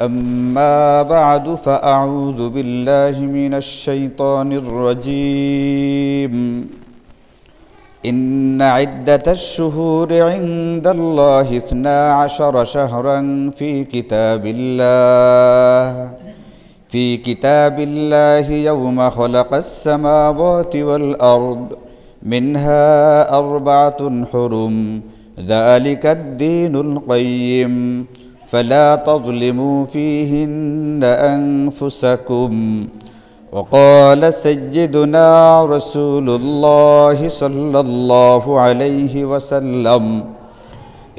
أما بعد فأعوذ بالله من الشيطان الرجيم إن عدة الشهور عند الله 12 شهرا في كتاب الله يوم خلق السماوات والأرض منها 4 حرم ذلك الدين القيم فلا تظلموا فيهن أنفسكم وقال سيدنا رسول الله صلى الله عليه وسلم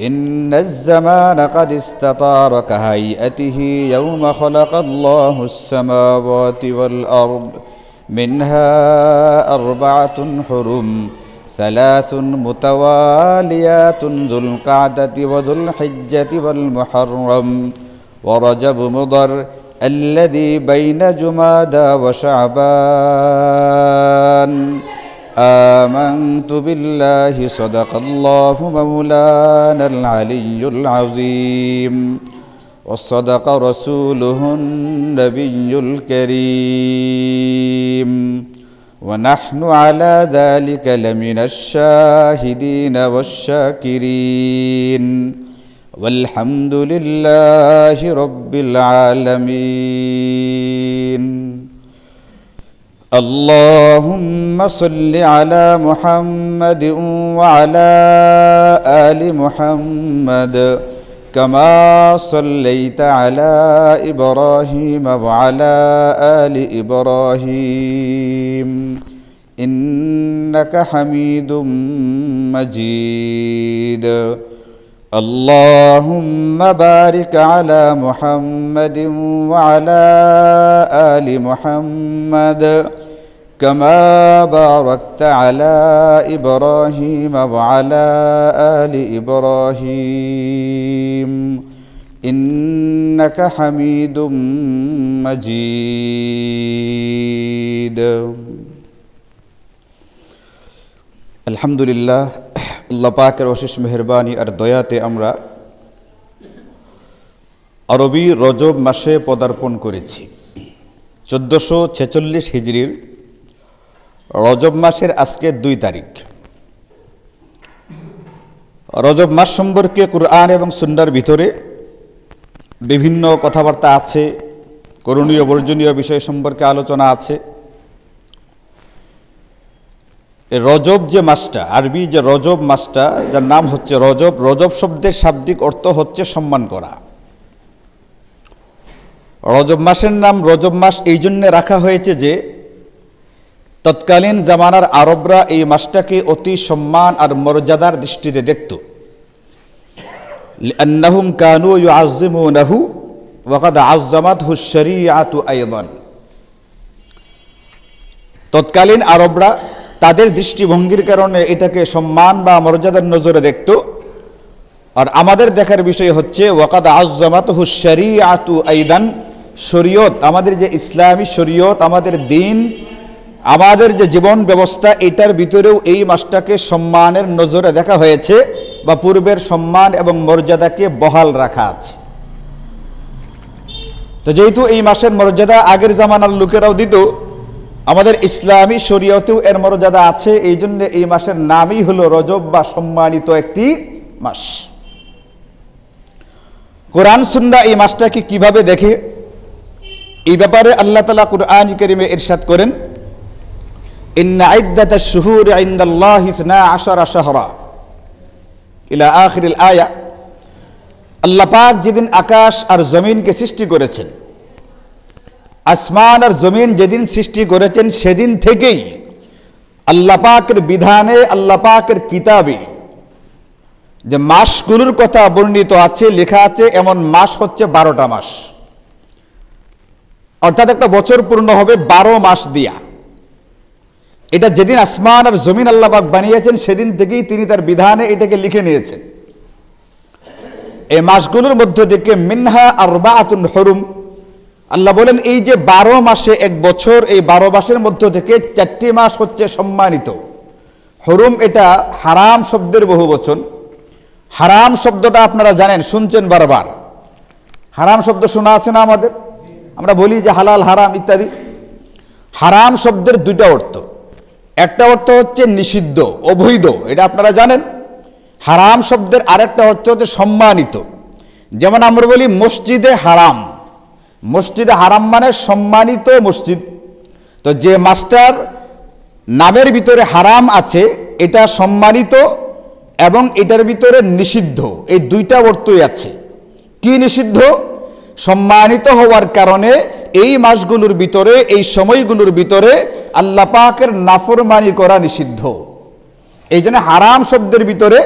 إن الزمان قد استطار كهيئته يوم خلق الله السماوات والأرض منها 4 حرم 3 متواليات ذو القعدة وذو الحجة والمحرم ورجب مضر الذي بين جمادى وشعبان آمنت بالله صدق الله مولانا العلي العظيم وصدق رسوله النبي الكريم ونحن على ذلك لمن الشاهدين والشاكرين والحمد لله رب العالمين اللهم صل على محمد وعلى آل محمد كما صليت على إبراهيم وعلى آل إبراهيم إنك حميد مجيد اللهم بارك على محمد وعلى آل محمد كما باركت على إبراهيم وعلى آل إبراهيم إنك حميد مجيد الحمد لله আল্লাহ পাকের অশেষ মেহেরবানি আর দয়াতে আমরা আরবি রজব মাসে পদার্পণ করেছি। 1446 হিজরির রজব মাসের আজকে 2 তারিখ। রজব মাস সম্পর্কে কুরআন এবং সুন্নাহর ভিতরে বিভিন্ন কথাবার্তা আছে, করণীয় বর্জনীয় বিষয় সম্পর্কে আলোচনা আছে। রজব যে মাসটা, আরবি যে রজব মাসটা, যার নাম হচ্ছে রজব, রজব শব্দের শাব্দিক অর্থ হচ্ছে সম্মান করা। রজব মাসের নাম রজব মাস এই জন্য রাখা হয়েছে যে তৎকালীন জামানার আরবরা এই মাসটাকে অতি সম্মান আর মর্যাদার দৃষ্টিতে দেখত। লিআন্নাহুম কানু ইউআযযিমুনাহু ওয়া ক্বাদ আযযামাতহু আশ-শরীআতু আইদান। তৎকালীন আরবরা তাদের দৃষ্টিভঙ্গির কারণে এটাকে সম্মান বা মর্যাদার নজরে দেখত। আর আমাদের দেখার বিষয় হচ্ছে ওয়া ক্বাদ আযযামাতহু আশ-শরীআতু আইদান, শরীয়ত, আমাদের যে ইসলামী শরীয়ত, আমাদের দ্বীন, আমাদের যে জীবন ব্যবস্থা, এটার ভিতরেও এই মাসটাকে সম্মানের নজরে দেখা হয়েছে বা পূর্বের সম্মান এবং মর্যাদাকে বহাল রাখা আছে। তো যেহেতু এই মাসের মর্যাদা আগের জামানার লোকেরাও দিত, আমাদের ইসলামী শরীয়তেও এর মর্যাদা আছে, এই জন্য এই মাসের নামই হলো রজব বা সম্মানিত একটি মাস। কোরআন সুন্নাহ এই মাসটাকে কিভাবে দেখে, এই ব্যাপারে আল্লাহ তাআলা কুরআন কারীমে ইরশাদ করেন, ইন্না ইদ্দাতাশ শুহুরি ইনদাল্লাহি 12 শাহরা ইলা আখিরিল আয়া। আল্লাহ পাক যেদিন আকাশ আর জমিনকে সৃষ্টি করেছেন, আসমান আর জমিন যেদিন সৃষ্টি করেছেন, সেদিন থেকেই আল্লাহ পাকের বিধানে, আল্লাহ পাকের কিতাবে যে মাসগুলোর কথা বর্ণিত আছে, লেখা আছে, এমন মাস হচ্ছে 12টা মাস। অর্থাৎ একটা বছর পূর্ণ হবে 12 মাস দিয়া। এটা যেদিন আসমান আর জমিন আল্লাহ পাক বানিয়েছেন, সেদিন থেকেই তিনি তার বিধানে এটাকে লিখে নিয়েছেন। এই মাসগুলোর মধ্য থেকে মিনহা 4 হুরুম, আল্লাহ বলেন এই যে 12 মাসে এক বছর, এই 12 মাসের মধ্য থেকে 4টি মাস হচ্ছে সম্মানিত। হুরুম এটা হারাম শব্দের বহুবচন। হারাম শব্দটা আপনারা জানেন, শুনছেন বারবার। হারাম শব্দ শোনা আছে না আমাদের? আমরা বলি যে হালাল হারাম ইত্যাদি। হারাম শব্দের দুইটা অর্থ, একটা অর্থ হচ্ছে নিষিদ্ধ, অবৈধ, এটা আপনারা জানেন। হারাম শব্দের আরেকটা অর্থ হচ্ছে সম্মানিত। যেমন আমরা বলি মসজিদে হারাম, মসজিদে হারাম মানে সম্মানিত মসজিদ। তো যে মাস্টার নামের ভিতরে হারাম আছে এটা সম্মানিত এবং এটার ভিতরে নিষিদ্ধ, এই দুইটা অর্থই আছে। কি নিষিদ্ধ? সম্মানিত হওয়ার কারণে এই মাসগুলোর ভিতরে, এই সময়গুলোর ভিতরে আল্লাহ পাকের নাফরমানি করা নিষিদ্ধ। এই জন্য হারাম শব্দের ভিতরে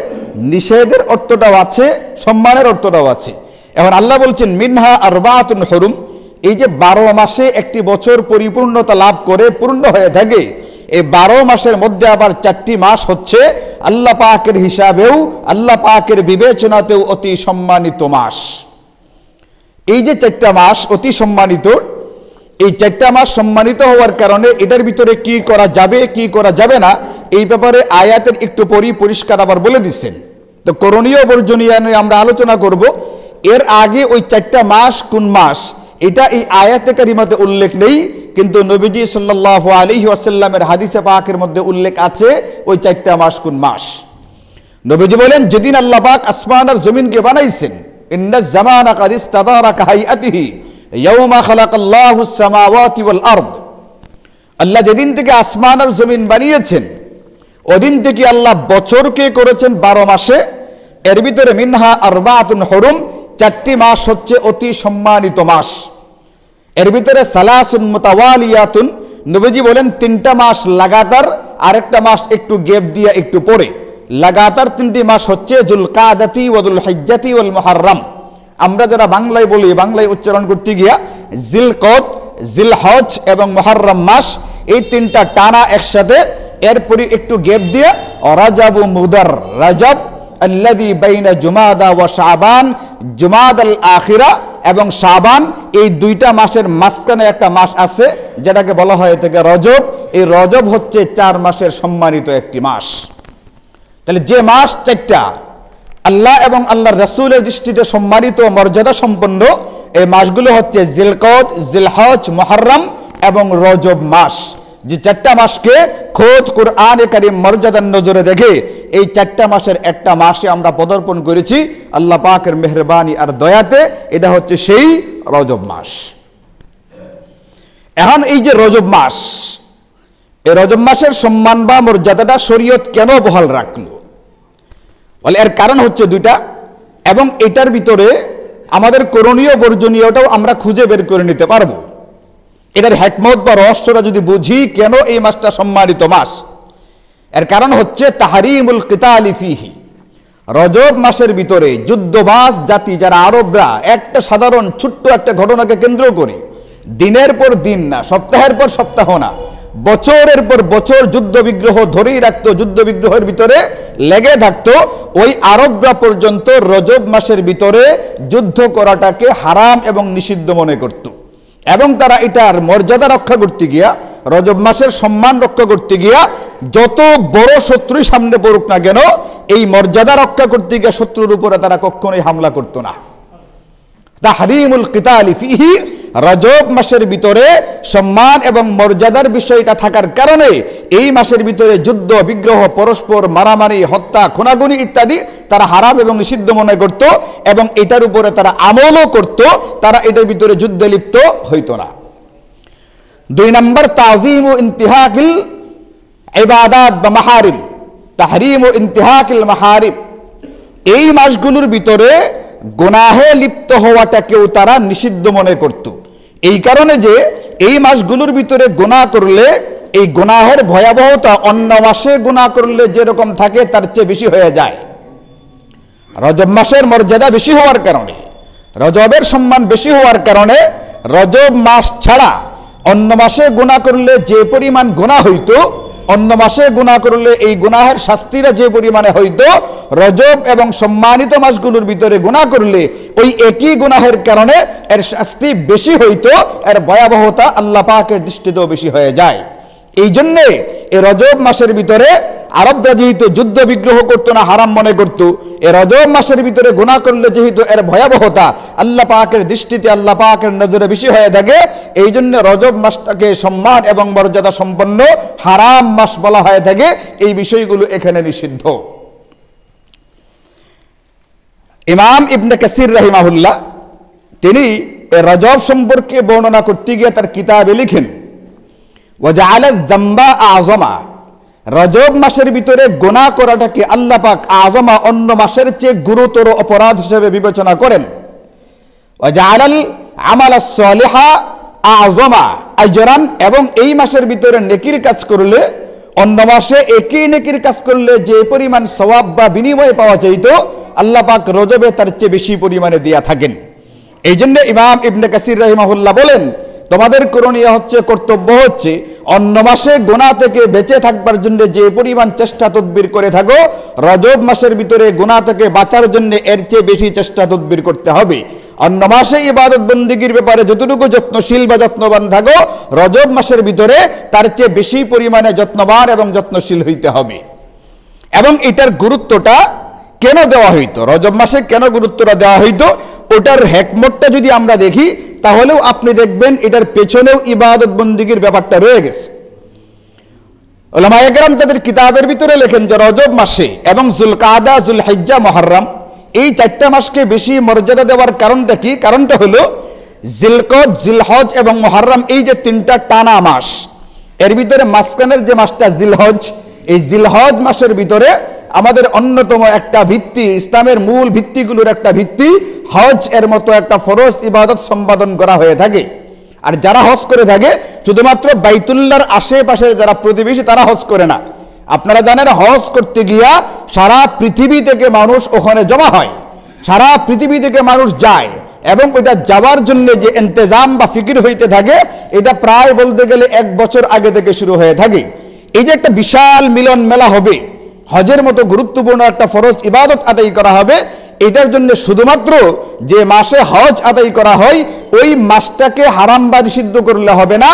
নিষেধের অর্থটাও আছে, সম্মানের অর্থটাও আছে। এখন আল্লাহ বলছেন মিনহা আরবাতুন হুরুম, এই যে 12 মাসে একটি বছর পরিপূর্ণতা লাভ করে পূর্ণ হয়ে থাকে, এই 12 মাসের মধ্যে আবার 4টি মাস হচ্ছে আল্লাহ পাকের হিসাবেও, আল্লাহ পাকের বিবেচনাতেও অতি সম্মানিত মাস। এই যে 4টা মাস অতি সম্মানিত, এই 4টা মাস সম্মানিত হওয়ার কারণে এটার ভিতরে কি করা যাবে কি করা যাবে না এই ব্যাপারে আয়াতের একটু পরিষ্কার আবার বলে দিচ্ছেন। তো করণীয় বর্জনীয় নিয়ে আমরা আলোচনা করব। এর আগে ওই 4টা মাস কোন মাস এটা এই আয়াতে কারিমাতে উল্লেখ নেই, কিন্তু নবীজি সাল্লাল্লাহু আলাইহি ওয়াসাল্লামের হাদিসে পাকের মধ্যে উল্লেখ আছে ওই 4টা মাস কোন মাস। নবীজি বলেন যেদিন আল্লাহ পাক আসমান আর জমিনকে বানাইছেন, ইন্নাজ জামানা কাদ ইস্তাদারা কাহাইয়াতিহি ইয়াউমা খালাকাল্লাহুস সামাওয়াতি ওয়াল আরদ, আল্লাহ যেদিন থেকে আসমান আর জমিন বানিয়েছেন ওদিন থেকে আল্লাহ বছরকে করেছেন 12 মাসে। এর ভিতরে মিনহা আরবাতুন হুরুম, 4টি মাস হচ্ছে অতি সম্মানিত মাস। এর ভিতরে সালাসুন মুতাওয়ালিয়াতুন, নবীজি বলেন 3টা মাস লাগাতার, আরেকটা মাস একটু গ্যাপ দিয়ে একটু পরে। লাগাতার 3টি মাস হচ্ছে যুলকাদাতি ওয়া যুলহিজ্জাতি ওয়াল মুহররম। আমরা যারা বাংলায় বলি, বাংলায় উচ্চারণ করতে গিয়া জিলকদ, জিলহজ এবং মুহররম মাস, এই 3টা টানা একসাথে, এরপরে একটু গ্যাপ দিয়ে রাজাব ও মুদার, রাজাব আল্লাযী বাইনা জুমাদা ওয়া শাবান, জুমাদাল আখিরা এবং শাবান, এই 2টা মাসের মাঝখানে একটা মাস আছে যেটাকে বলা হয় থেকে রজব। এই রজব হচ্ছে 4 মাসের সম্মানিত একটি মাস। তাহলে যে মাস 4টা আল্লাহ এবং আল্লাহর রাসূলের দৃষ্টিতে সম্মানিত, মর্যাদা সম্পন্ন, এই মাসগুলো হচ্ছে জিলকদ, জিলহজ, মুহররম এবং রজব মাস। যে 4টা মাসকে খোদ কুরআনে কারীম মর্যাদার নজরে দেখে এই 4টা মাসের একটা মাসে আমরা পদার্পণ করেছি আল্লাহ পাকের মেহেরবানি আর দয়াতে, এটা হচ্ছে সেই রজব মাস। এখন এই যে রজব মাস, এই রজব মাসের সম্মান বা মর্যাদাটা শরীয়ত কেন বহাল রাখলো? বলে এর কারণ হচ্ছে 2টা, এবং এটার ভিতরে আমাদের করণীয় বর্জনীয়টাও আমরা খুঁজে বের করে নিতে পারবো। এটার হিকমত বা রহস্যটা যদি বুঝি কেন এই মাসটা সম্মানিত মাস, এর কারণ হচ্ছে তাহরিমুল কিতালি ফিহি। রজব মাসের ভিতরে যুদ্ধবাজ জাতি যারা আরবরা একটা সাধারণ ছোট্ট একটা ঘটনাকে কেন্দ্র করে দিনের পর দিন না, সপ্তাহের পর সপ্তাহ না, বছরের পর বছর যুদ্ধ বিগ্রহ ধরেই রাখতো, যুদ্ধ বিগ্রহের ভিতরে লেগে থাকতো, ওই আরবরা পর্যন্ত রজব মাসের ভিতরে যুদ্ধ করাটাকে হারাম এবং নিষিদ্ধ মনে করত। এবং তারা এটার মর্যাদা রক্ষা করতে গিয়া, রজব মাসের সম্মান রক্ষা করতে গিয়া যত বড় শত্রুই সামনে পড়ুক না কেন, এই মর্যাদা রক্ষা করতে গিয়ে শত্রুর উপরে তারা কখনোই হামলা করত না। তাহরিমুল কিতালি ফিহি, রজব মাসের ভিতরে সম্মান এবং মর্যাদার বিষয়টা থাকার কারণে এই মাসের ভিতরে যুদ্ধ বিগ্রহ, পরস্পর মারামারি, হত্যা, খুনাখুনি ইত্যাদি তারা হারাম এবং নিষিদ্ধ মনে করত, এবং এটার উপরে তারা আমলও করত, তারা এটার ভিতরে যুদ্ধে লিপ্ত হইত না। 2 নম্বর তাযীম ও ইন্তিহাকিল ইবাদাত বা মাহারিম, তাহরিম ও ইন্তিহাকিল মাহারিম। এই মাসগুলোর ভিতরে গুনাহে লিপ্ত হওয়াটাকেও তারা নিষিদ্ধ মনে করত। এই কারণে যে এই মাসগুলোর ভিতরে গুনাহ করলে এই গুনাহের ভয়াবহতা অন্য মাসে গুনাহ করলে যেরকম থাকে তার চেয়ে বেশি হয়ে যায়। রজব মাসের মর্যাদা বেশি হওয়ার কারণে, রজবের সম্মান বেশি হওয়ার কারণে রজব মাস ছাড়া অন্য মাসে গুনাহ করলে যে পরিমাণ গুনাহ হইতো, অন্য মাসে গুনাহ করলে এই গুনাহের শাস্তিরা যে পরিমাণে হইতো, রজব এবং সম্মানিত মাসগুলোর ভিতরে গুনাহ করলে ওই একই গুনাহের কারণে এর শাস্তি বেশি হইতো, এর ভয়াবহতা আল্লাহ পাকের দৃষ্টিতেও বেশি হয়ে যায়। এই জন্যে এই রজব মাসের ভিতরে আরবরা যেহেতু যুদ্ধ বিগ্রহ করতো না, হারাম মনে করতো, এ রজব মাসের ভিতরে গুনাহ করলে যেহেতু এর ভয়াবহতা আল্লাহ পাকের দৃষ্টিতে, আল্লাহ পাকের নজরে বেশি হয়ে থাকে, এই জন্য রজব মাসটাকে সম্মান এবং মর্যাদা সম্পন্ন হারাম মাস বলা হয়ে থাকে। এই বিষয়গুলো এখানে নিষিদ্ধ। ইমাম ইবনে কাসির রাহিমাহুল্লাহ তিনি রজব সম্পর্কে বর্ণনা করতে গিয়ে তার কিতাবে লিখেন, ওয়াজআলা যামবা আযমা, রজব মাসের ভিতরে গুনাহ করাটাকে আল্লাহ পাক আযমা, অন্য মাসের চেয়ে গুরুতর অপরাধ হিসেবে বিবেচনা করেন। ওয়াজআলাল আমালাস সালিহা আযমা আজরান, এবং এই মাসের ভিতরে নেকির কাজ করলে অন্য মাসে একই নেকির কাজ করলে যে পরিমাণ সওয়াব বা বিনিময় পাওয়া যাইতো আল্লাহ পাক রজবে তার চেয়ে বেশি পরিমাণে দিয়া থাকেন। এই জন্য ইমাম ইবনে কাসির রাহিমাহুল্লাহ বলেন, তোমাদের করণীয় হচ্ছে, কর্তব্য হচ্ছে অন্য মাসে গুনাহ থেকে বেঁচে থাকবার জন্য যে পরিমাণ চেষ্টা তদবির করে থাকো, রজব মাসের ভিতরে গুনাহ থেকে বাঁচার জন্য এর চেয়ে বেশি চেষ্টা তদবির করতে হবে। অন্য মাসে ইবাদত বন্দেগীর ব্যাপারে যতটুকু যত্নশীল বা যত্নবান থাকো, রজব মাসের ভিতরে তার চেয়ে বেশি পরিমাণে যত্নবান এবং যত্নশীল হইতে হবে। এবং এটার গুরুত্বটা কেন দেওয়া হইতো, রজব মাসে কেন গুরুত্বটা দেওয়া হইতো, ওটার হিকমতটা যদি আমরা দেখি তাহলেও আপনি দেখবেন এটার পেছনেও ইবাদত বন্দেগীর ব্যাপারটা রয়ে গেছে। উলামায়ে কেরাম তাদের কিতাবের ভিতরে লেখেন যে রজব মাসে এবং যুলকাদা, যুলহিজ্জা, মুহররম, এই চারটা মাসকে বেশি মর্যাদা দেওয়ার কারণটা কি? কারণটা হলো জিলকদ, জিলহজ এবং মুহররম, এই যে তিনটা টানা মাস, এর ভিতরে মাঝখানের যে মাসটা জিলহজ, এই জিলহজ মাসের ভিতরে আমাদের অন্যতম একটা ভিত্তি, ইসলামের মূল ভিত্তিগুলোর একটা ভিত্তি হজ এর মতো একটা ফরজ ইবাদত সম্পাদন করা হয়ে থাকে। আর যারা হজ করে থাকে শুধুমাত্র বাইতুল্লাহর আশেপাশের যারা প্রতিবেশী তারা হজ করে না। আপনারা জানেন হজ করতে গিয়া সারা পৃথিবী থেকে মানুষ ওখানে জমা হয়, সারা পৃথিবী থেকে মানুষ যায়, এবং ওইটা যাওয়ার জন্য যে ইন্তজাম বা ফিকির হইতে থাকে এটা প্রায় বলতে গেলে 1 বছর আগে থেকে শুরু হয়ে থাকে। এই যে একটা বিশাল মিলন মেলা হবে, হজের মতো গুরুত্বপূর্ণ একটা ফরজ ইবাদত আদায় করা হবে, এটার জন্য শুধুমাত্র যে মাসে হজ আদায় করা হয় ওই মাসটাকে হারাম বা নিষিদ্ধ করলে হবে না,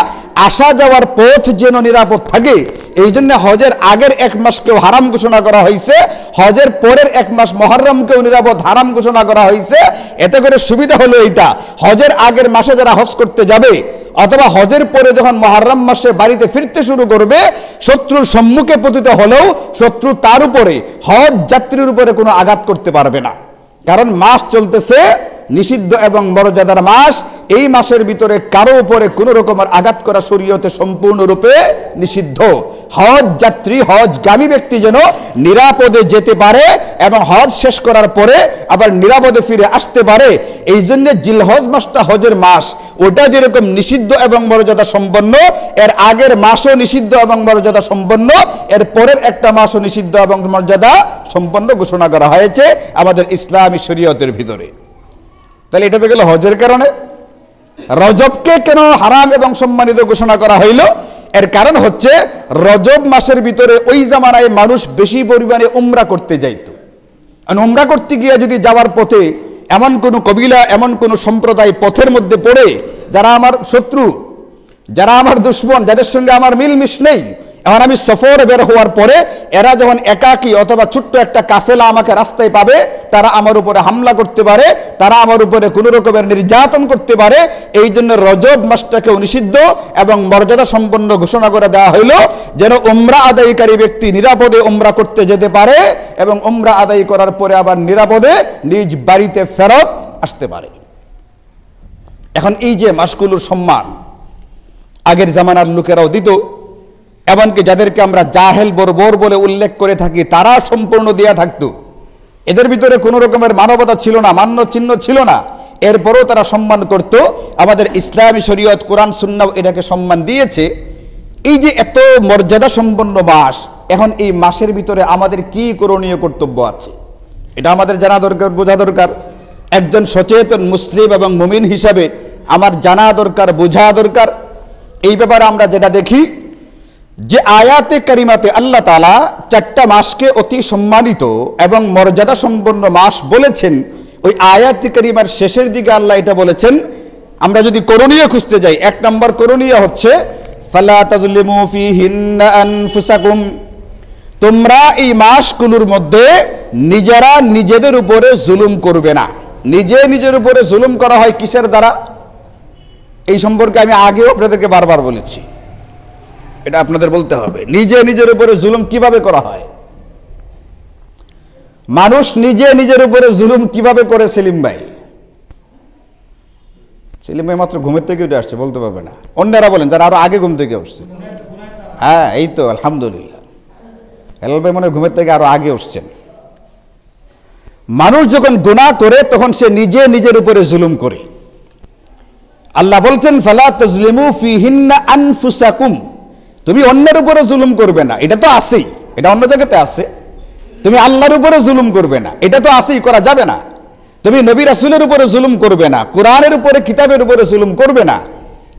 আসা যাওয়ার পথ যেন নিরাপদ থাকে। এই জন্য হজের আগের 1 মাসকেও হারাম ঘোষণা করা হয়েছে, হজের পরের 1 মাস মুহররমকেও নিরাপদ হারাম ঘোষণা করা হয়েছে। এতে করে সুবিধা হলো এইটা, হজের আগের মাসে যারা হজ করতে যাবে অথবা হজের পরে যখন মুহররম মাসে বাড়িতে ফিরতে শুরু করবে, শত্রুর সম্মুখে পতিত হলেও শত্রু তার উপরে, হজ যাত্রীর উপরে কোনো আঘাত করতে পারবে না। কারণ মাস চলতেছে নিষিদ্ধ এবং মর্যাদার মাস, এই মাসের ভিতরে কারো উপরে কোনো রকমের আঘাত করা শরীয়তে সম্পূর্ণরূপে নিষিদ্ধ। হজ যাত্রী, হজগামী ব্যক্তি যেন নিরাপদে যেতে পারে এবং হজ শেষ করার পরে আবার নিরাপদে ফিরে আসতে পারে, এই জন্য জিলহজ মাসটা হজের মাস, ওটা যেরকম নিষিদ্ধ এবং মর্যাদা সম্পন্ন, এর আগের মাসও নিষিদ্ধ এবং মর্যাদা সম্পন্ন, এর পরের একটা মাসও নিষিদ্ধ এবং মর্যাদা সম্পন্ন ঘোষণা করা হয়েছে আমাদের ইসলামী শরীয়তের ভিতরে। তাহলে এটা তো গেল হজের কারণে। রজবকে কেন হারাম এবং সম্মানিত ঘোষণা করা হইল? এর কারণ হচ্ছে রজব মাসের ভিতরে ওই জামানায় মানুষ বেশি পরিমাণে উমরা করতে যাইত। উমরা করতে গিয়ে যদি যাওয়ার পথে এমন কোনো কবিলা, এমন কোনো সম্প্রদায় পথের মধ্যে পড়ে যারা আমার শত্রু, যারা আমার দুশ্মন, যাদের সঙ্গে আমার মিলমিশ নেই, এখন আমি সফরে বের হওয়ার পরে এরা যখন একাকী অথবা ছোট্ট একটা কাফেলা আমাকে রাস্তায় পাবে, তারা আমার উপরে হামলা করতে পারে, তারা আমার উপরে কোনো রকমের নির্যাতন করতে পারে। এই জন্য রজব মাসটাকেও নিষিদ্ধ এবং মর্যাদা সম্পন্ন ঘোষণা করে দেওয়া হইল, যেন উমরা আদায়কারী ব্যক্তি নিরাপদে উমরা করতে যেতে পারে এবং উমরা আদায় করার পরে আবার নিরাপদে নিজ বাড়িতে ফেরত আসতে পারে। এখন এই যে মাসগুলোর সম্মান আগের জামানার লোকেরাও দিত, এমনকি যাদেরকে আমরা জাহেল বর্বর বলে উল্লেখ করে থাকি তারা সম্পূর্ণ দেয়া থাকতো। এদের ভিতরে কোনো রকমের মানবতা ছিল না, মান্য চিহ্ন ছিল না, এরপরেও তারা সম্মান করত। আমাদের ইসলামী শরীয়ত, কোরআন সুন্নাহ এটাকে সম্মান দিয়েছে। এই যে এত মর্যাদা সম্পন্ন মাস, এখন এই মাসের ভিতরে আমাদের কি করণীয় কর্তব্য আছে এটা আমাদের জানা দরকার, বোঝা দরকার। একজন সচেতন মুসলিম এবং মুমিন হিসাবে আমার জানা দরকার, বোঝা দরকার। এই ব্যাপারে আমরা যেটা দেখি যে আয়াতে কারিমাতে আল্লাহ তাআলা 4টা মাসকে অতি সম্মানিত এবং মর্যাদা সম্পন্ন মাস বলেছেন। ওই আয়াতে কারিমার শেষের দিকে আল্লাহ এটা বলেছেন, আমরা যদি করণীয় খুঁজতে যাই, 1 নম্বর করণীয় হচ্ছে ফালা তাজলিমু ফিহিন্না আনফুসাকুম, তোমরা এই মাসগুলোর মধ্যে নিজেরা নিজেদের উপরে জুলুম করবে না। নিজে নিজের উপরে জুলুম করা হয় কিসের দ্বারা? এই সম্পর্কে আমি আগেও আপনাদেরকে বারবার বলেছি, এটা আপনাদের বলতে হবে। নিজে নিজের উপরে জুলুম কিভাবে করা হয়? মানুষ নিজে নিজের উপরে জুলুম কিভাবে করে? সেলিম ভাই মাত্র ঘুমের থেকে উঠে আসছে, বলতে পারবে না। অন্যরা বলেন যারা আরো আগে ঘুম থেকে উঠছে। হ্যাঁ, এই তো আলহামদুলিল্লাহ, হেলাল ভাই মনে ঘুমের থেকে আরো আগে উঠছেন। মানুষ যখন গুনাহ করে তখন সে নিজে নিজের উপরে জুলুম করে। আল্লাহ বলছেন ফালা তাজলিমু ফিহিন্না আনফুসাকুম, তুমি অন্যের উপরে জুলুম করবে না। এটা তো আছেই, এটা অন্য জায়গাতে আছে। তুমি আল্লাহর উপরে জুলুম করবে না, এটা তো আছেই, করা যাবে না। তুমি নবী রাসূলের উপরে জুলুম করবে না, কোরআনের উপরে কিতাবের উপরে জুলুম করবে না।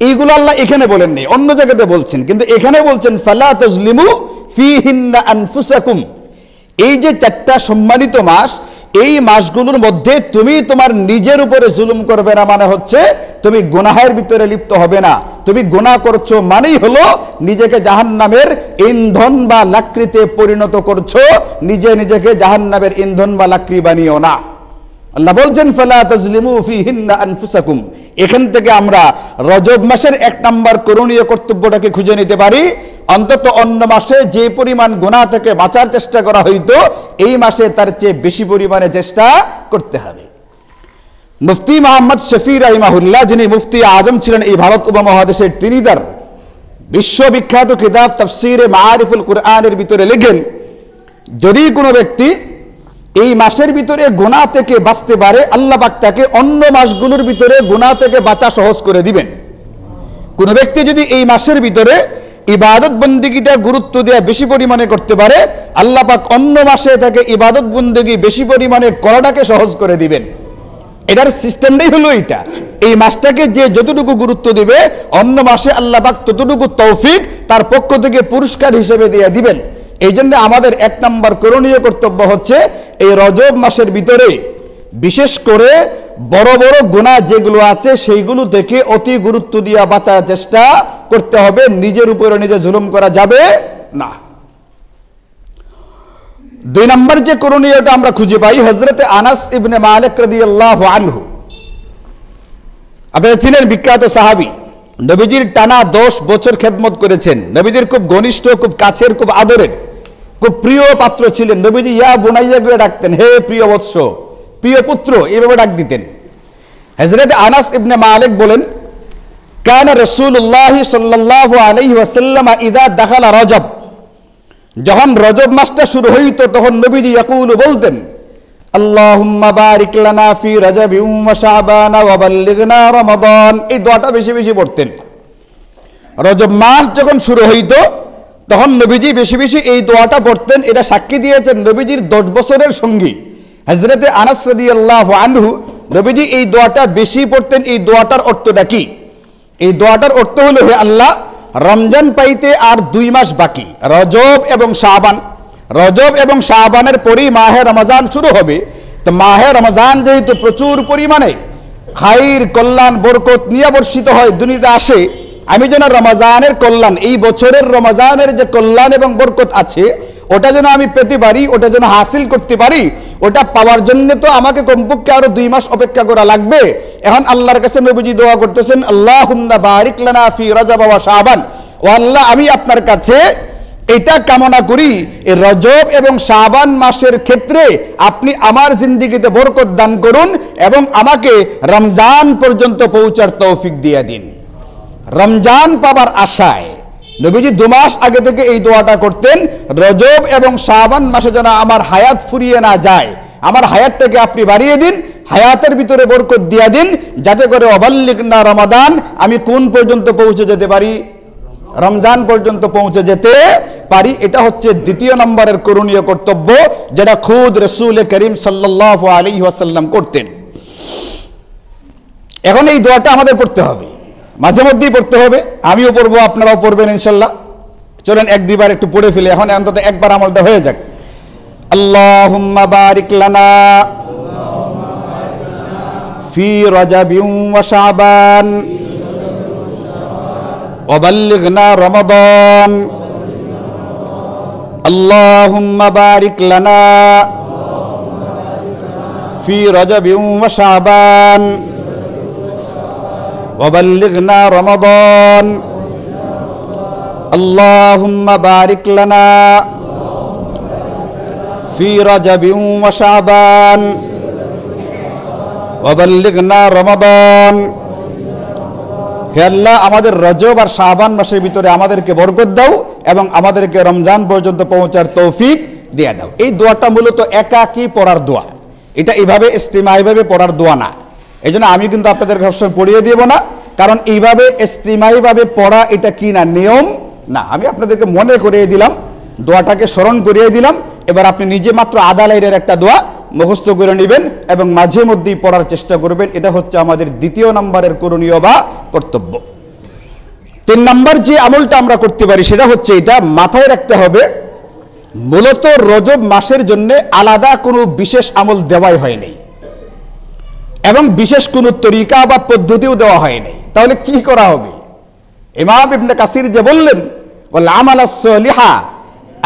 এইগুলো আল্লাহ এখানে বলেননি, অন্য জায়গাতে বলছেন, কিন্তু এখানে বলছেন ফালা তাজলিমু ফিহিন্না আনফুসাকুম। এই যে চারটা সম্মানিত মাস, এই মাসগুলোর মধ্যে তুমি তোমার নিজের উপরে জুলুম করবে না, মানে হচ্ছে তুমি গুনাহের ভিতরে লিপ্ত হবে না। তুমি গুনাহ করছো মানেই হলো নিজেকে জাহান্নামের ইন্ধন বা লাকড়িতে পরিণত করছো, নিজে নিজেকে জাহান্নামের ইন্ধন বা লাকড়ি বানিও না। আল্লাহ বলছেন ফালা তাজলিমু ফিহিন্না আনফুসাকুম। এখান থেকে আমরা রজব মাসের 1 নম্বর করণীয় কর্তব্যটাকে খুঁজে নিতে পারি। অন্তত অন্য মাসে যে পরিমাণ গুনাহ থেকে বাঁচার চেষ্টা করা হইতো, এই মাসে তার চেয়ে বেশি পরিমাণে চেষ্টা করতে হবে। মুফতি মুহাম্মদ শফি রাহিমাহুল্লাহ, যিনি মুফতি আজম ছিলেন এই ভারত উপমহাদেশের, তিনি তার বিশ্ববিখ্যাত কিতাব তাফসীরে মাআরিফুল কুরআনের ভিতরে লেখেন, যদি কোনো ব্যক্তি এই মাসের ভিতরে গুনাহ থেকে বাঁচতে পারে, আল্লাহ পাক তাকে অন্য মাসগুলোর ভিতরে গুনাহ থেকে বাঁচা সহজ করে দিবেন। কোনো ব্যক্তি যদি এই মাসের ভিতরে ইবাদত বন্দেগীটা গুরুত্ব দেওয়া বেশি পরিমাণে করতে পারে, আল্লাহ পাক অন্য মাসে তাকে ইবাদত বন্দেগী বেশি পরিমাণে করাটাকে সহজ করে দিবেন। এটার সিস্টেমটাই হলো এটা। এই মাসটাকে যে যতটুকু গুরুত্ব দিবে, অন্য মাসে আল্লাহ পাক ততটুকু তৌফিক তার পক্ষ থেকে পুরস্কার হিসেবে দিয়ে দিবেন। এই জন্য আমাদের 1 নম্বর করণীয় কর্তব্য হচ্ছে এই রজব মাসের ভিতরে বিশেষ করে বড় বড় গুনাহ যেগুলো আছে সেইগুলো থেকে অতি গুরুত্ব দিয়ে বাঁচার চেষ্টা করতে হবে। নিজের উপরে নিজে জুলুম করা যাবে না। 2 নম্বর যে করণীয়টা আমরা খুঁজে পাই, হযরতে আনাস ইবনে মালিক রাদিয়াল্লাহু আনহু, আপনারা চিনেন বিখ্যাত সাহাবী, নবীজির টানা 10 বছর খেদমত করেছেন। নবীজির খুব ঘনিষ্ঠ, খুব কাছের, খুব আদরের, খুব প্রিয় পাত্র ছিলেন। নবীজি ইয়া বুনাইয়া করে ডাকতেন, হে প্রিয় বৎস, প্রিয় পুত্র, এইভাবে ডাক দিতেন। হযরত আনাস ইবনে মালিক বলেন, কানা রাসূলুল্লাহ সাল্লাল্লাহু আলাইহি ওয়াসাল্লাম ইযা দাখালা রজব, যখন রজব মাসটা শুরু হইতো তখন নবীজি ইয়াকুলু বলতেন, আল্লাহুম্মা বারিক লানা ফি রজবি ওয়া শাবান ওয়া বাল্লিগনা রমাদান। এই দোয়াটা বেশি বেশি পড়তেন। রজব মাস যখন শুরু হইতো তখন নবীজি বেশি বেশি এই দোয়াটা পড়তেন। এটা সাক্ষী দিয়েছেন নবীজির 10 বছরের সঙ্গী হযরতে আনাস রাদিয়াল্লাহু আনহু। নবীজি এই দোয়াটা বেশি পড়তেন। এই দোয়াটার অর্থটা কি? এই দোয়াটার অর্থ হলো, হে আল্লাহ, রমজান পাইতে আর 2 মাস বাকি, রজব এবং শাবান। রজব এবং শাবানের পরেই মাহে রমজান শুরু হবে। তো মাহে রমজান যেহেতু প্রচুর পরিমাণে খাইর, কল্যাণ, বরকত নিয়ে বর্ষিত হয়, দুনিয়াতে আসে, আমি যেন রমজানের কল্যাণ, এই বছরের রমজানের যে কল্যাণ এবং বরকত আছে, ওটা যেন আমি পেতে পারি, ওটা যেন হাসিল করতে পারি, ওটা পাওয়ার জন্য তো আমাকে কমপক্ষে আরো 2 মাস অপেক্ষা করা লাগবে। এখন আল্লাহর কাছে নবীজি দোয়া করতেছেন, আল্লাহুম্মা বারিক লানা ফি রজব ওয়া শাবান। ও আল্লাহ, আমি আপনার কাছে এটা কামনা করি, এই রজব এবং শাবান মাসের ক্ষেত্রে আপনি আমার জিন্দেগিতে বরকত দান করুন এবং আমাকে রমজান পর্যন্ত পৌঁছার তৌফিক দিয়ে দিন। রমজান পাবার আশায় নবীজি 2 মাস আগে থেকে এই দোয়াটা করতেন, রজব এবং শাবান মাসে যেন আমার হায়াত ফুরিয়ে না যায়, আমার হায়াতটাকে আপনি বাড়িয়ে দিন, হায়াতের ভিতরে বরকত দিয়ে দিন, যাতে করে অবাল্লিগনা রমাদান, আমি কোন পর্যন্ত পৌঁছে যেতে পারি? রমজান পর্যন্ত পৌঁছে যেতে পারি। এটা হচ্ছে 2 নম্বরের করণীয় কর্তব্য, যেটা খুদ রাসূল করিম সাল্লাল্লাহু আলাইহি ওয়াসাল্লাম করতেন। এখন এই দোয়াটা আমাদের পড়তে হবে, মাঝে মধ্যেই পড়তে হবে। আমিও পড়বো, আপনারাও পড়বেন ইনশাল্লাহ। চলেন 1-2 বার একটু পড়ে ফেলে, এখন অন্তত একবার আমলটা হয়ে যাক। আল্লাহুম্মা বারিক লানা ফি রজবি ওয়া শাবান ওয়া বাল্লিগনা রমাদান আল্লাহুম্মা বারিক লানা ফি রজবিন ওয়া শাবান ওয়া বাল্লিগনা রমাদান আল্লাহুম্মা বারিক লানা ফি রজবিন ওয়া শাবান ওয়া বাল্লিগনা রমাদান। হে আল্লাহ, আমাদের রজব আর শাবান মাসের ভিতরে আমাদেরকে বরকত দাও এবং আমাদেরকে রমজান পর্যন্ত পৌঁছার তৌফিক দিয়ে দাও। এই দোয়াটা মূলত একাকী পড়ার দোয়া, এটা এইভাবে ইস্তিমাইভাবে পড়ার দোয়া না। এই জন্য আমি কিন্তু আপনাদের সবসময় পড়িয়ে দিব না, কারণ এইভাবে ইস্তিমাইভাবে পড়া এটা কি না, নিয়ম না। আমি আপনাদেরকে মনে করিয়ে দিলাম, দোয়াটাকে স্মরণ করিয়ে দিলাম। এবার আপনি নিজে মাত্র আধা লাইনের একটা দোয়া মুখস্থ করে নেবেন এবং মাঝে মধ্যেই পড়ার চেষ্টা করবেন। এটা হচ্ছে আমাদের দ্বিতীয় নম্বরের করণীয় বা কর্তব্য। 3 নম্বর যে আমলটা আমরা করতে পারি সেটা হচ্ছে, এটা মাথায় রাখতে হবে, মূলত রজব মাসের জন্য আলাদা কোনো বিশেষ আমল দেওয়াই হয়নি এবং বিশেষ কোনো তরিকা বা পদ্ধতিও দেওয়া হয়নি। তাহলে কি করা হবে? ইমাম ইবনে কাসির যে বললেন, ওয়াল আমাল আস-সালিহা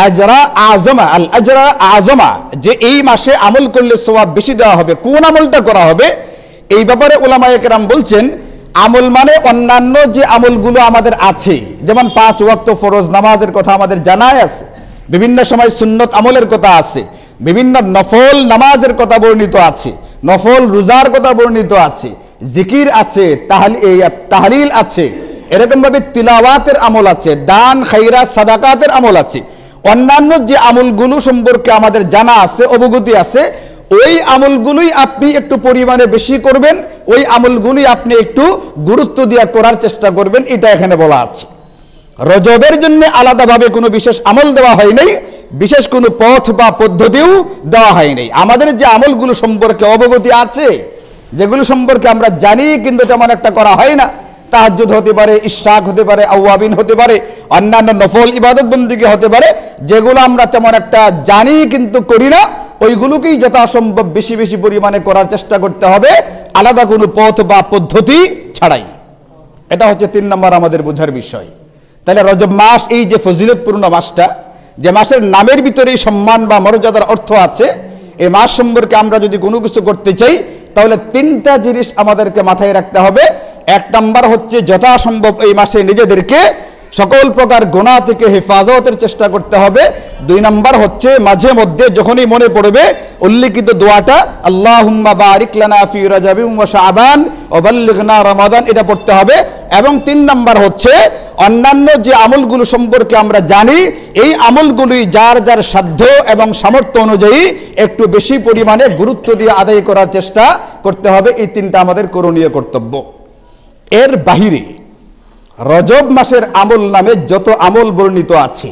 আজরা আযমা, আল আজরা আযমা, যে এই মাসে আমল করলে সওয়াব বেশি দেওয়া হবে। কোন আমলটা করা হবে এই ব্যাপারে উলামায়ে কেরাম বলছেন, আমল মানে অন্যান্য যে আমলগুলো আমাদের আছে, যেমন 5 ওয়াক্ত ফরজ নামাজের কথা আমাদের জানাই আছে, বিভিন্ন সময় সুন্নত আমলের কথা আছে, বিভিন্ন নফল নামাজের কথা বর্ণিত আছে, নফল রোজার কথা বর্ণিত আছে, জিকির আছে, তাহলিল আছে, এরকম ভাবে তিলাওয়াতের আমল আছে, দান খায়রাত সাদাকাতের আমল আছে। অন্যান্য যে আমলগুলো সম্পর্কে আমাদের জানা আছে, অবগতি আছে, ওই আমলগুলোই আপনি একটু পরিমাণে বেশি করবেন, ওই আমলগুলোই আপনি একটু গুরুত্ব দিয়ে করার চেষ্টা করবেন, এটা এখানে বলা আছে। রজবের জন্য আলাদাভাবে কোনো বিশেষ আমল দেওয়া হয় নাই, বিশেষ কোনো পথ বা পদ্ধতিও দেওয়া হয় নাই। আমাদের যে আমলগুলো সম্পর্কে অবগতি আছে, যেগুলো সম্পর্কে আমরা জানি কিন্তু তেমন একটা করা হয় না, তাহাজ্জুদ হতে পারে, ইশরাক হতে পারে, আওয়াবিন হতে পারে, অন্যান্য নফল ইবাদত বন্দেগী হতে পারে, যেগুলো আমরা তেমন একটা জানি কিন্তু করি না, ওইগুলোকেই যথাসম্ভব বেশি বেশি পরিমাণে করার চেষ্টা করতে হবে, আলাদা কোনো পথ বা পদ্ধতি ছাড়াই। এটা হচ্ছে 3 নম্বর আমাদের বোঝার বিষয়। তাহলে রজব মাস, এই যে ফজিলতপূর্ণ মাসটা, যে মাসের নামের ভিতরেই সম্মান বা মর্যাদার অর্থ আছে, এই মাস সম্পর্কে আমরা যদি কোনো কিছু করতে চাই তাহলে 3টা জিনিস আমাদেরকে মাথায় রাখতে হবে। 1 নম্বর হচ্ছে যথাসম্ভব এই মাসে নিজেদেরকে সকল প্রকার গুনাহ থেকে হেফাজতের চেষ্টা করতে হবে। 2 নম্বর হচ্ছে মাঝে মধ্যে যখনই মনে পড়বে উল্লেখিত দোয়াটা, আল্লাহুম্মা বারিক লানা ফি রজবিন ওয়া শাবান ওয়া বাল্লিগনা রমাদান, এটা পড়তে হবে। এবং 3 নম্বর হচ্ছে অন্যান্য যে আমলগুলো সম্পর্কে আমরা জানি, এই আমলগুলি যার যার সাধ্য এবং সামর্থ্য অনুযায়ী একটু বেশি পরিমাণে গুরুত্ব দিয়ে আদায় করার চেষ্টা করতে হবে। এই 3টা আমাদের করণীয় কর্তব্য। এর বাহিরে রজব মাসের আমল নামে যত আমল বর্ণিত আছে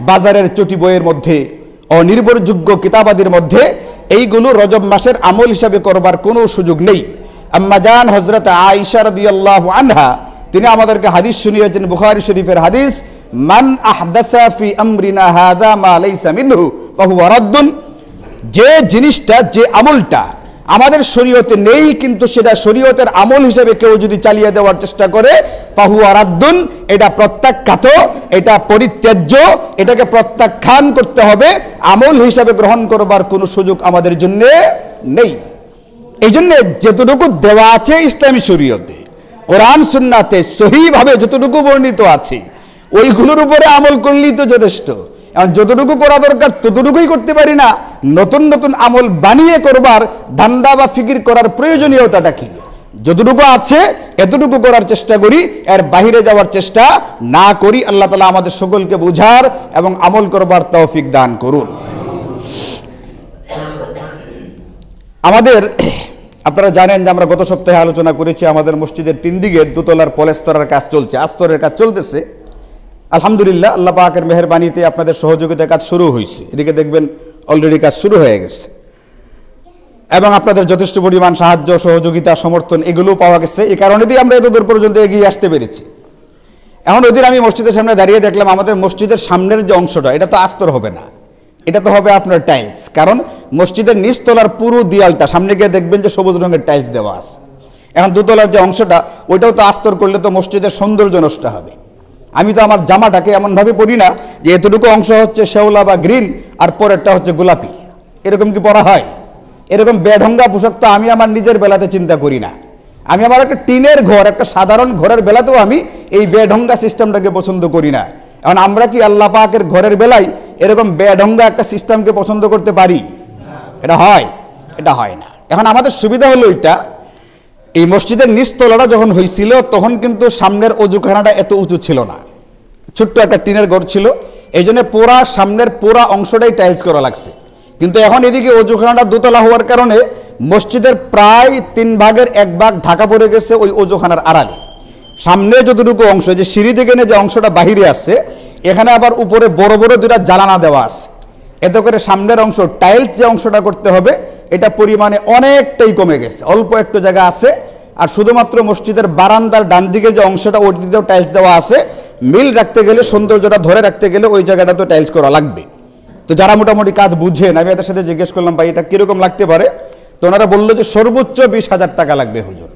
বাজারের চটি বইয়ের মধ্যে, অনির্ভরযোগ্য কিতাবাদের মধ্যে, এইগুলো রজব মাসের আমল হিসাবে করবার কোনো সুযোগ নেই। আম্মা জান হযরত আয়েশা রাদিয়াল্লাহু আনহা তিনি আমাদেরকে হাদিস শুনিয়েছেন, বুখারী শরীফের হাদিস, মান আহদাসা ফি আমরিনা হাযা মা লাইসা মিনহু ফাহুয়া রাদ্দুন, যে জিনিসটা, যে আমলটা আমাদের শরীয়তে নেই কিন্তু সেটা শরীয়তের আমল হিসেবে কেউ যদি চালিয়ে দেওয়ার চেষ্টা করে, ফাহুয়া রাদ্দুন, এটা প্রত্যাখ্যাত, এটা পরিত্যাজ্য, এটাকে প্রত্যাখ্যান করতে হবে, আমল হিসাবে গ্রহণ করবার কোনো সুযোগ আমাদের জন্য নেই। এই জন্য যতটুকু দেওয়া আছে ইসলামী শরীয়তে, কোরআন সুন্নাতে সহিভাবে যতটুকু বর্ণিত আছে, ওইগুলোর উপরে আমল করলেই তো যথেষ্ট। এখন যতটুকু করা দরকার ততটুকুই করতে পারি না, নতুন নতুন আমল বানিয়ে করবার ধান্দা বা ফিকির করার প্রয়োজনীয়তাটা কি? যতটুকু আছে এতটুকু করার চেষ্টা করি, এর বাহিরে যাওয়ার চেষ্টা না করি। আল্লাহ তাআলা আমাদের সকলকে বুঝার এবং আমল করবার তৌফিক দান করুন। আমাদের, আপনারা জানেন যে আমরা গত সপ্তাহে আলোচনা করেছি, আমাদের মসজিদের 3 দিকের দোতলার পলেস্তরার কাজ চলছে, আস্তরের কাজ চলতেছে। আলহামদুলিল্লাহ, আল্লাহ পাকের মেহেরবানিতে আপনাদের সহযোগিতার কাজ শুরু হয়েছে। এদিকে দেখবেন অলরেডি কাজ শুরু হয়ে গেছে এবং আপনাদের যথেষ্ট পরিমাণ সাহায্য, সহযোগিতা, সমর্থন এগুলো পাওয়া গেছে। এই কারণে দিয়ে আমরা এতদূর পর্যন্ত এগিয়ে আসতে পেরেছি। এখন ওই দিন আমি মসজিদের সামনে দাঁড়িয়ে দেখলাম আমাদের মসজিদের সামনের যে অংশটা, এটা তো আস্তর হবে না, এটা তো হবে আপনার টাইলস। কারণ মসজিদের নিচতলার পুরো দেয়ালটা সামনে গিয়ে দেখবেন যে সবুজ রঙের টাইলস দেওয়া আছে। এখন দোতলার যে অংশটা, ওইটাও তো আস্তর করলে তো মসজিদের সৌন্দর্য নষ্ট হবে। আমি তো আমার জামাটাকে এমনভাবে পরি না যে এতটুকু অংশ হচ্ছে শ্যাওলা বা গ্রিন আর পরেরটা হচ্ছে গোলাপি, এরকম কি পরা হয়? এরকম বেঢঙ্গা পোশাক তো আমি আমার নিজের বেলাতে চিন্তা করি না। আমি আমার একটা টিনের ঘর, একটা সাধারণ ঘরের বেলাতেও আমি এই বেঢঙ্গা সিস্টেমটাকে পছন্দ করি না। এখন আমরা কি আল্লাহ পাকের ঘরের বেলায় এরকম বেঢঙ্গা একটা সিস্টেমকে পছন্দ করতে পারি? এটা হয়? এটা হয় না। এখন আমাদের সুবিধা হলো এটা, এই মসজিদের নিচতলাটা যখন হয়েছিল তখন কিন্তু সামনের অজুখানাটা এত উঁচু ছিল না, ছোট্ট একটা টিনের ঘর ছিল, এই জন্য পুরা সামনের পুরা অংশটাই টাইলস করা লাগছে। কিন্তু এখন এদিকে অজুখানাটা দোতলা হওয়ার কারণে মসজিদের প্রায় 3 ভাগের 1 ভাগ ঢাকা পড়ে গেছে ওই অজুখানার আড়ালে। সামনে যতটুকু অংশ, যে সিঁড়ি থেকে যে অংশটা বাহিরে আছে, এখানে আবার উপরে বড় বড় 2টা জানালা দেওয়া আছে। এতে করে সামনের অংশ টাইলস যে অংশটা করতে হবে এটা পরিমাণে অনেকটাই কমে গেছে, অল্প একটু জায়গা আছে। আর শুধুমাত্র মসজিদের বারান্দার ডান দিকে যে অংশটা ওইটিতেও টাইলস দেওয়া আছে, মিল রাখতে গেলে, সৌন্দর্যটা ধরে রাখতে গেলে ওই জায়গাটা তো টাইলস করা লাগবে। তো যারা মোটামুটি কাজ বুঝেন, আমি এদের সাথে জিজ্ঞেস করলাম ভাই এটা কিরকম লাগতে পারে, তো ওনারা বললো যে সর্বোচ্চ 20,000 টাকা লাগবে হুজুর।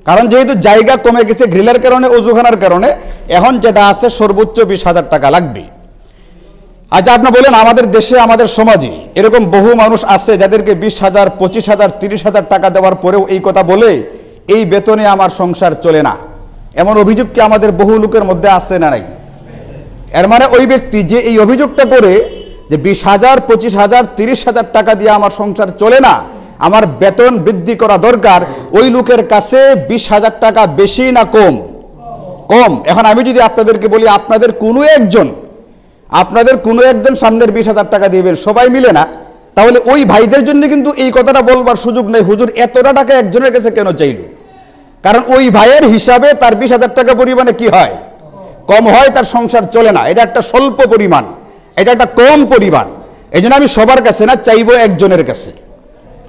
কারণ যেহেতু জায়গা কমে গেছে গ্রিলের কারণে, অজুখানার কারণে, এখন যেটা আছে সর্বোচ্চ 20,000 টাকা লাগবে। আচ্ছা আপনি বলেন, আমাদের দেশে, আমাদের সমাজে এরকম বহু মানুষ আছে যাদেরকে 20,000, 25,000, 30,000 টাকা দেওয়ার পরেও এই কথা বলে এই বেতনে আমার সংসার চলে না। এমন অভিযোগ কি আমাদের বহু লোকের মধ্যে আছে না নাই? এর মানে ওই ব্যক্তি যে এই অভিযোগটা করে যে 20,000, 25,000, 30,000 টাকা দিয়ে আমার সংসার চলে না, আমার বেতন বৃদ্ধি করা দরকার, ওই লোকের কাছে 20,000 টাকা বেশি না কম? কম। এখন আমি যদি আপনাদেরকে বলি আপনাদের কোনো একজন সামনের 20,000 টাকা দিবেন, সবাই মিলে না, তাহলে ওই ভাইদের জন্য কিন্তু এই কথাটা বলবার সুযোগ নেই হুজুর এতটা টাকা একজনের কাছে কেন চাইল। কারণ ওই ভাইয়ের হিসাবে তার 20,000 টাকা পরিমাণে কি হয়? কম হয়, তার সংসার চলে না। এটা একটা স্বল্প পরিমাণ, এটা একটা কম পরিমাণ। এই জন্য আমি সবার কাছে না, চাইবো একজনের কাছে।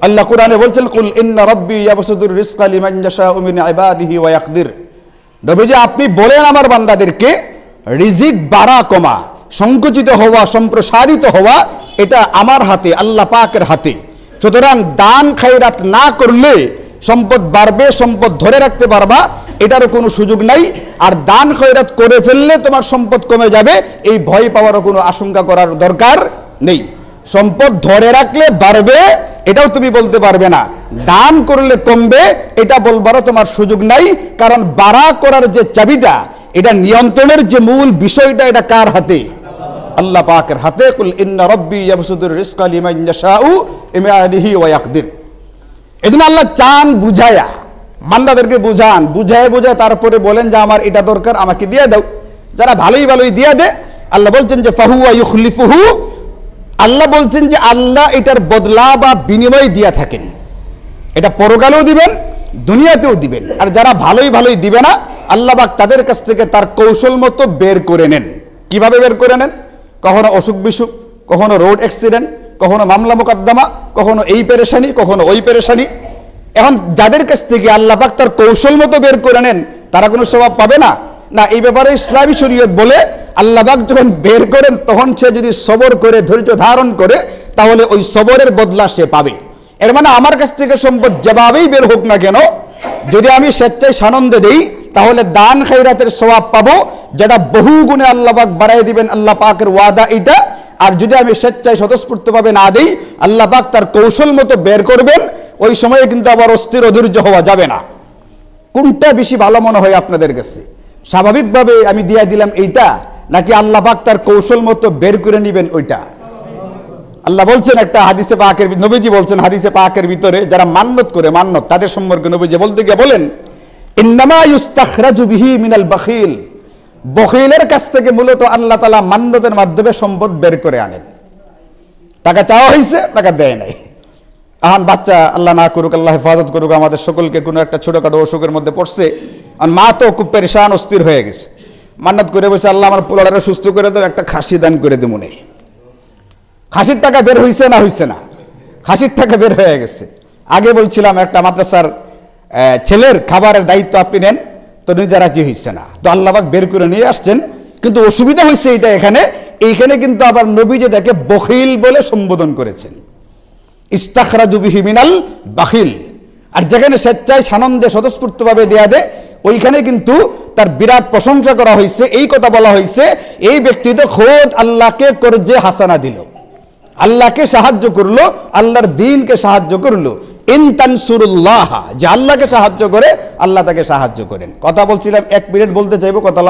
আল্লাহ কোরআনে বলছেন, কুল ইন্না রাব্বি ইয়াবসুতুর রিজকা লিমান ইয়াশাউ মিন ইবাদিহি ওয়া ইয়াকদির। নবীজি আপনি বলেন আমার বান্দাদেরকে, রিজিক বাড়া কমা, সংকুচিত হওয়া, সম্প্রসারিত হওয়া, এটা আমার হাতে, আল্লাহ পাকের হাতে। সুতরাং দান খায়রাত না করলে সম্পদ বাড়বে, সম্পদ ধরে রাখতে পারবা, এটারও কোনো সুযোগ নাই। আর দান খয়রাত করে ফেললে তোমার সম্পদ কমে যাবে, এই ভয় পাওয়ারও কোনো আশঙ্কা করার দরকার নেই। সম্পদ ধরে রাখলে বাড়বে এটাও তুমি বলতে পারবে না, দান করলে কমবে এটা বলবারও তোমার সুযোগ নাই। কারণ বাড়া করার যে চাবিটা, এটা নিয়ন্ত্রণের যে মূল বিষয়টা, এটা কার হাতে? আল্লাহ পাকের হাতে। কুল ইন্না রাব্বি ইয়াবসুতুর রিজকা লিমান ইয়াশাউ মিন ইবাদিহি ওয়া ইয়াকদির। এজন্য আল্লাহ চান বুঝায়া, বান্দাদেরকে বুঝান, বুঝায় তারপরে বলেন যে আমার এটা দরকার, আমাকে দিয়ে দাও। যারা ভালোই দিয়ে দে, আল্লাহ বলছেন যে ফাহুয়া ইউখলিফুহু, আল্লাহ বলছেন যে আল্লাহ এটার বদলা বা বিনিময় দিয়া থাকেন। এটা পরকালেও দিবেন, দুনিয়াতেও দিবেন। আর যারা ভালোই দিবে না, আল্লাহ পাক তাদের কাছ থেকে তার কৌশল মতো বের করে নেন। কিভাবে বের করে নেন? কখনো অসুখ বিসুখ, কখনো রোড অ্যাক্সিডেন্ট, কখনো মামলা মোকদ্দমা, কখনো এই পেরেশানি, কখনো ওই পেরেশানি। এখন যাদের কাছ থেকে আল্লাহ পাক তার কৌশল মতো বের করে নেন, তারা কোনো স্বভাব পাবে না? না, এই ব্যাপারে ইসলামী শরীয়ত বলে আল্লাহ পাক যখন বের করেন তখন সে যদি সবর করে, ধৈর্য ধারণ করে, তাহলে ওই সবরের বদলা সে পাবে। এর মানে আমার কাছ থেকে সম্পদ যেভাবেই বের হোক না কেন, যদি আমি স্বেচ্ছায় সানন্দে দেই, তাহলে দান খায়রাতের সওয়াব পাবো, যেটা বহু গুণে আল্লাহ পাক বাড়াই দিবেন, আল্লাহ পাকের ওয়াদা এটা। আর যদি আমি স্বেচ্ছায় স্বতঃস্ফূর্তভাবে না দেই, আল্লাহ পাক তার কৌশল মতো বের করবেন। ওই সময়ে কিন্তু আবার অস্থির অধৈর্য হওয়া যাবে না। কোনটা বেশি ভালো মনে হয় আপনাদের কাছে? স্বাভাবিকভাবে আমি দিয়ে দিলাম এইটা, নাকি আল্লাহ পাক তার কৌশল মতো বের করে নেবেন ওইটা? আল্লাহ বলছেন একটা হাদিসে পাকের, নবীজি বলছেন হাদিসে পাকের ভিতরে, যারা মান্নত করে, মান্নত তাদের সম্পর্কে নবীজি বলতে গিয়ে বলেন, ইন্নামা ইউস্তাখরাজু বিহি মিনাল বাখিল, বখিলের কাছ থেকে মূলত আল্লাহ তাআলা মান্নতের মাধ্যমে সম্পদ বের করে আনেন। টাকা চাওয়া হয়েছে, টাকা দেয় নাই। এখন বাচ্চা, আল্লাহ না করুক, আল্লাহ হেফাজত করুক, আমাদের সকলকে কোনো একটা ছোটখাটো অসুখের মধ্যে পড়ছে, আর মা তো খুব পেরেশান, অস্থির হয়ে গেছে, মান্নাত করে বলছে আল্লাহ আমার পোলাটা সুস্থ করে দাও, একটা খাসি দান করে দেবো। মনে খাসির টাকা বের হয়েছে না? হয়েছে না? খাসির টাকা বের হয়ে গেছে। আগে বলছিলাম একটা মাদ্রাসার ছেলের খাবারের দায়িত্ব আপনি নেন, তো নিজে রাজি হয়েছে না, তো আল্লাহ পাক বের করে নিয়ে আসছেন। কিন্তু অসুবিধা হয়েছে এটা, এইখানে কিন্তু আবার নবীজি তাকে বখিল বলে সম্বোধন করেছেন, ইস্তাখরাজু বিহি মিনাল বাখিল। আর যেখানে স্বেচ্ছায় সানন্দে স্বতঃস্ফূর্তভাবে দেয়া দেয়, ওইখানে কিন্তু তার বিরাট প্রশংসা করা হয়েছে, এই কথা বলা হয়েছে এই ব্যক্তি তো খোদ আল্লাহকে কর্জে হাসানা দিল, আল্লাহকে সাহায্য করলো, আল্লাহর দ্বীনকে সাহায্য করলো। ইন তানসুরুল্লাহ, যে আল্লাহকে সাহায্য করে আল্লাহ তাকে সাহায্য করেন। কথা বলছিলাম 1 মিনিট বলতে চাইবো, কথা